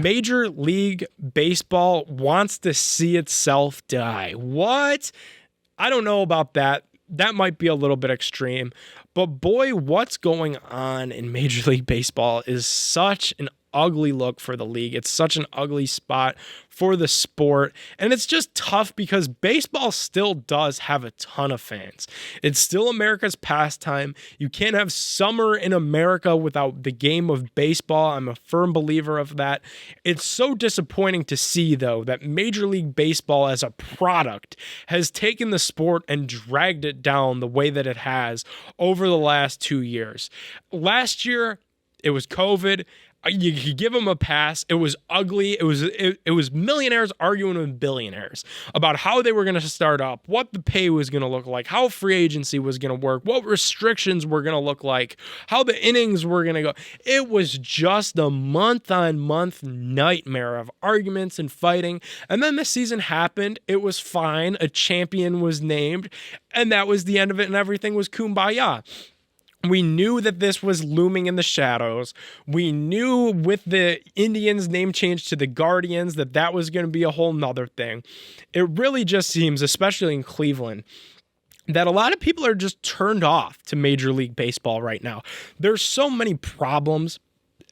Major League Baseball wants to see itself die. What? I don't know about that. That might be a little bit extreme. But boy, what's going on in Major League Baseball is such an ugly look for the league. It's such an ugly spot for the sport. And it's just tough because baseball still does have a ton of fans. It's still America's pastime. You can't have summer in America without the game of baseball. I'm a firm believer of that. It's so disappointing to see, though, that Major League Baseball as a product has taken the sport and dragged it down the way that it has over the last 2 years. Last year, it was COVID. You could give them a pass. It was ugly. It was millionaires arguing with billionaires about how they were going to start up, what the pay was going to look like, how free agency was going to work, what restrictions were going to look like, how the innings were going to go. It was just a month-on-month nightmare of arguments and fighting. And then the season happened. It was fine. A champion was named, and that was the end of it, and everything was kumbaya. We knew that this was looming in the shadows. We knew with the Indians name change to the Guardians that was going to be a whole nother thing. It really just seems, especially in Cleveland, that a lot of people are just turned off to Major League Baseball right now. There's so many problems.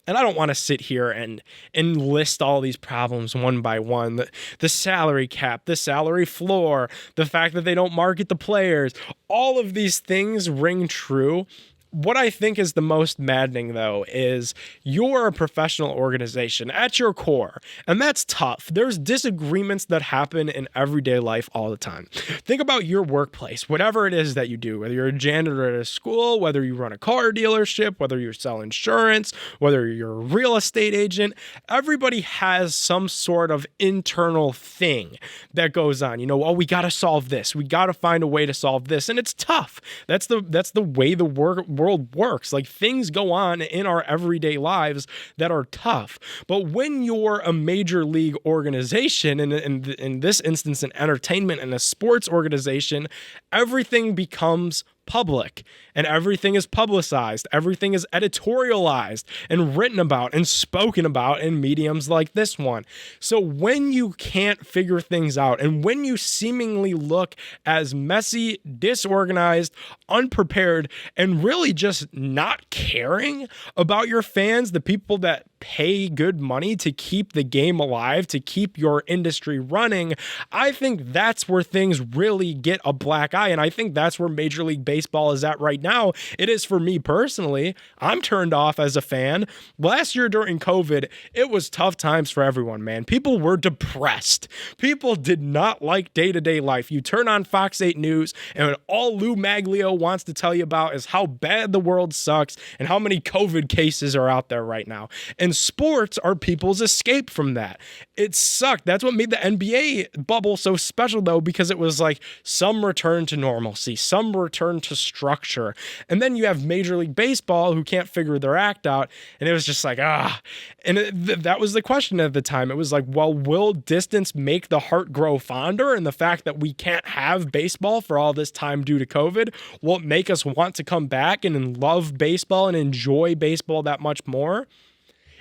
And I don't want to sit here and list all these problems one by one. The salary cap, the salary floor, the fact that they don't market the players, all of these things ring true. What I think is the most maddening, though, is you're a professional organization at your core, and that's tough. There's disagreements that happen in everyday life all the time. Think about your workplace, whatever it is that you do, whether you're a janitor at a school, whether you run a car dealership, whether you sell insurance, whether you're a real estate agent. Everybody has some sort of internal thing that goes on. You know, oh, we got to solve this. We got to find a way to solve this, and it's tough. That's the way the world works. Like, things go on in our everyday lives that are tough. But when you're a major league organization, and in this instance, an entertainment and a sports organization, everything becomes public and everything is publicized. Everything is editorialized and written about and spoken about in mediums like this one. So when you can't figure things out and when you seemingly look as messy, disorganized, unprepared, and really just not caring about your fans, the people that pay good money to keep the game alive, to keep your industry running, I think that's where things really get a black eye. And I think that's where Major League Baseball is at right now. It is for me personally. I'm turned off as a fan. Last year during COVID, it was tough times for everyone, man. People were depressed. People did not like day-to-day life. You turn on Fox 8 News, and all Lou Maglio wants to tell you about is how bad the world sucks and how many COVID cases are out there right now. And sports are people's escape from that. It sucked. That's what made the NBA bubble so special, though, because it was like some return to normalcy, some return to structure. And then you have Major League Baseball who can't figure their act out. And it was just like, And that was the question at the time. It was like, well, will distance make the heart grow fonder? And the fact that we can't have baseball for all this time due to COVID will it make us want to come back and love baseball and enjoy baseball that much more?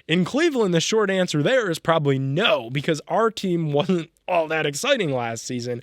In Cleveland, the short answer there is probably no, because our team wasn't all that exciting last season.